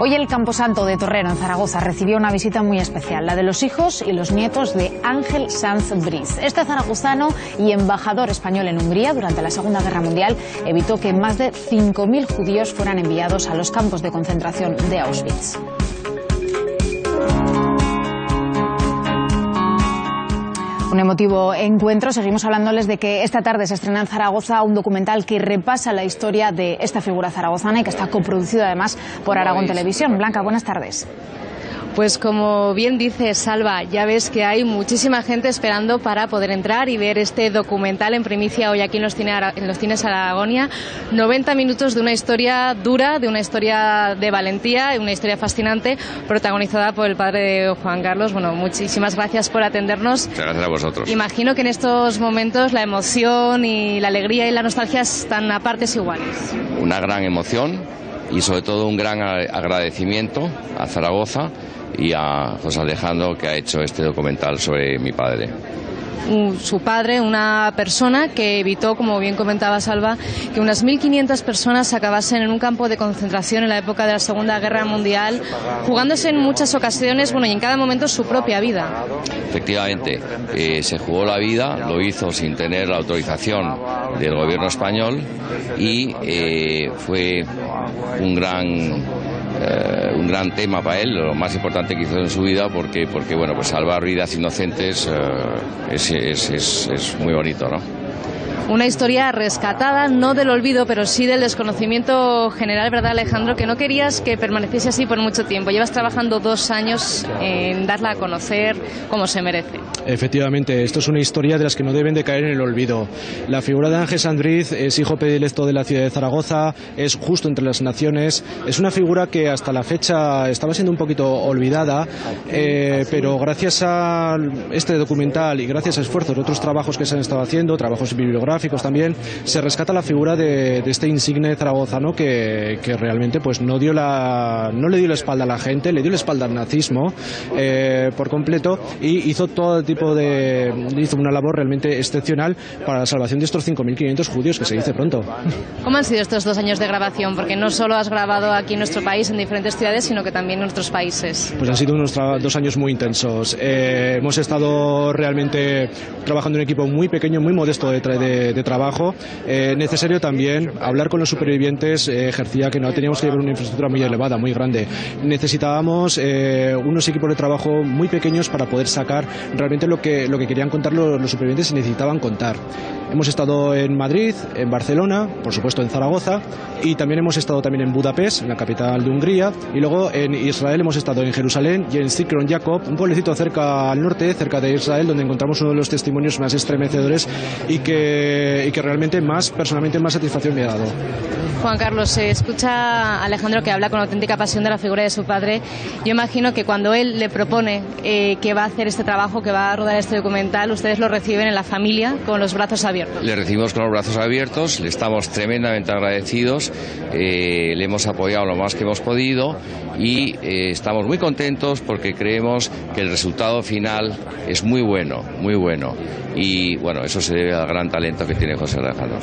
Hoy el Camposanto de Torrero, en Zaragoza, recibió una visita muy especial, la de los hijos y los nietos de Ángel Sanz Briz. Este zaragozano y embajador español en Hungría durante la Segunda Guerra Mundial evitó que más de 5.000 judíos fueran enviados a los campos de concentración de Auschwitz. Un emotivo encuentro. Seguimos hablándoles de que esta tarde se estrena en Zaragoza un documental que repasa la historia de esta figura zaragozana y que está coproducido además por Aragón Televisión. Blanca, buenas tardes. Pues como bien dice Salva, ya ves que hay muchísima gente esperando para poder entrar y ver este documental en primicia hoy aquí en los cines Aragonia. 90 minutos de una historia dura, de una historia de valentía, una historia fascinante, protagonizada por el padre de Juan Carlos. Bueno, muchísimas gracias por atendernos. Muchas gracias a vosotros. Imagino que en estos momentos la emoción y la alegría y la nostalgia están a partes iguales. Una gran emoción y sobre todo un gran agradecimiento a Zaragoza y a José Alejandro, que ha hecho este documental sobre mi padre. Su padre, una persona que evitó, como bien comentaba Salva, que unas 1.500 personas acabasen en un campo de concentración en la época de la Segunda Guerra Mundial, jugándose en muchas ocasiones, bueno, y en cada momento su propia vida. Efectivamente, se jugó la vida, lo hizo sin tener la autorización del gobierno español y fue un gran tema para él, lo más importante que hizo en su vida, porque bueno, pues salvar vidas inocentes es muy bonito, ¿no? Una historia rescatada, no del olvido, pero sí del desconocimiento general, ¿verdad, Alejandro? Que no querías que permaneciese así por mucho tiempo. Llevas trabajando 2 años en darla a conocer como se merece. Efectivamente, esto es una historia de las que no deben de caer en el olvido. La figura de Ángel Sanz Briz es hijo predilecto de la ciudad de Zaragoza, es justo entre las naciones, es una figura que hasta la fecha estaba siendo un poquito olvidada, pero gracias a este documental y gracias a esfuerzos de otros trabajos que se han estado haciendo, trabajos bibliográficos también, se rescata la figura de este insigne zaragozano que realmente pues no le dio la espalda a la gente, le dio la espalda al nazismo por completo, y hizo hizo una labor realmente excepcional para la salvación de estos 5.500 judíos, que se dice pronto. ¿Cómo han sido estos 2 años de grabación? Porque no solo has grabado aquí en nuestro país, en diferentes ciudades, sino que también en otros países. Pues han sido unos 2 años muy intensos. Hemos estado realmente trabajando en un equipo muy pequeño, muy modesto de trabajo. Necesario también hablar con los supervivientes, ejercía que no teníamos que llevar una infraestructura muy elevada, muy grande. Necesitábamos unos equipos de trabajo muy pequeños para poder sacar realmente lo que querían contar los supervivientes y necesitaban contar. Hemos estado en Madrid, en Barcelona, por supuesto en Zaragoza, y también hemos estado también en Budapest, en la capital de Hungría, y luego en Israel hemos estado en Jerusalén y en Zikron Yaakov, un pueblecito cerca al norte, cerca de Israel, donde encontramos uno de los testimonios más estremecedores y que realmente personalmente más satisfacción me ha dado. Juan Carlos, se escucha a Alejandro que habla con auténtica pasión de la figura de su padre. Yo imagino que cuando él le propone que va a hacer este trabajo, que va a rodar este documental, ustedes lo reciben en la familia con los brazos abiertos. Le recibimos con los brazos abiertos, le estamos tremendamente agradecidos, le hemos apoyado lo más que hemos podido y estamos muy contentos porque creemos que el resultado final es muy bueno, y bueno, eso se debe al gran talento que tiene José Alejandro.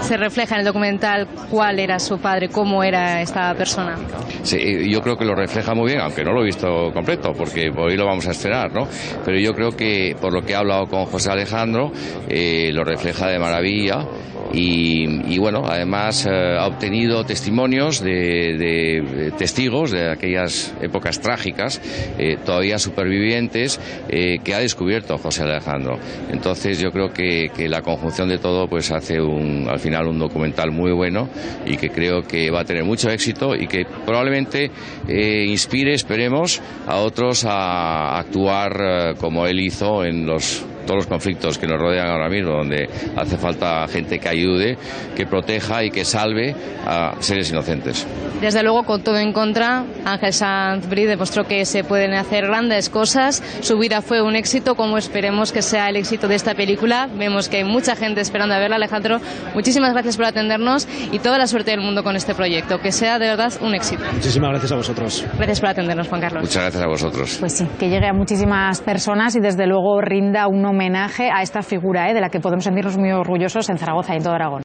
¿Se refleja en el documental cuál era su padre, cómo era esta persona? Sí, yo creo que lo refleja muy bien, aunque no lo he visto completo, porque hoy lo vamos a estrenar, ¿no? Pero yo creo que, por lo que he hablado con José Alejandro, lo refleja de maravilla. Y bueno, además ha obtenido testimonios de testigos de aquellas épocas trágicas, todavía supervivientes, que ha descubierto José Alejandro. Entonces yo creo que la conjunción de todo pues hace al final un documental muy bueno y que creo que va a tener mucho éxito y que probablemente inspire, esperemos, a otros a actuar como él hizo en todos los conflictos que nos rodean ahora mismo, donde hace falta gente que ayude, que proteja y que salve a seres inocentes. Desde luego, con todo en contra, Ángel Sanz Briz demostró que se pueden hacer grandes cosas. Su vida fue un éxito, como esperemos que sea el éxito de esta película. Vemos que hay mucha gente esperando a verla. Alejandro, muchísimas gracias por atendernos y toda la suerte del mundo con este proyecto. Que sea de verdad un éxito. Muchísimas gracias a vosotros. Gracias por atendernos, Juan Carlos. Muchas gracias a vosotros. Pues sí, que llegue a muchísimas personas y desde luego rinda un homenaje a esta figura de la que podemos sentirnos muy orgullosos en Zaragoza y en todo Aragón.